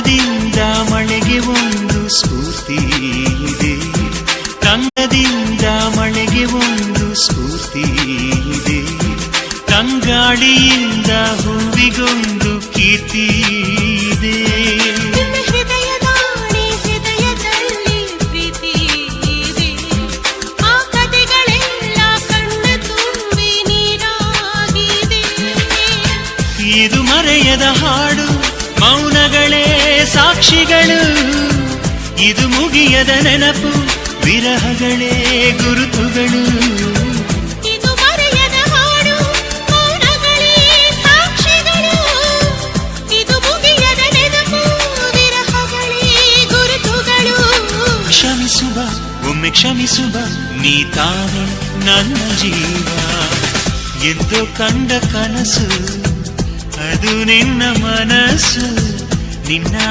ಕಂಗದಿಂದ ಮಳೆಗೆ ಒಂದು ಸ್ಫೂರ್ತಿ ಇದೆ, ಕಂಗದಿಂದ ಮಳೆಗೆ ಒಂದು ಸ್ಫೂರ್ತಿ ಇದೆ, ತಂಗಾಳಿಯಿಂದ ಹೂವಿಗೊಂದು ಕೀರ್ತಿ ಇದೆ. ಹೃದಯದಲ್ಲಿ ಪ್ರೀತಿ ಇದೆ, ಆ ಕಥೆಗಳೆಲ್ಲ ಕಣ್ಣ ತುಂಬಿ ನೀರಾಗಿದೆ. ಇದು ಮರೆಯದ ಹಾಡು, ಮೌನಗಳೇ ಸಾಕ್ಷಿಗಳು, ಇದು ಮುಗಿಯದ ನೆನಪು, ವಿರಹಗಳೇ ಗುರುತುಗಳು. ಇದು ಮರೆಯದ ಹಾಡು, ಮೌನಗಳೇ ಸಾಕ್ಷಿಗಳು, ಇದು ಮುಗಿಯದ ನೆನಪು, ವಿರಹಗಳೇ ಗುರುತುಗಳು. ಕ್ಷಮಿಸುವ ಒಮ್ಮೆ ಕ್ಷಮಿಸುವ, ನೀ ತಾನೇ ನನ್ನ ಜೀವ, ಎಂದು ಕಂಡ ಕನಸು ಅದು ನಿನ್ನ ಮನಸ್ಸು, ನಿನ್ನ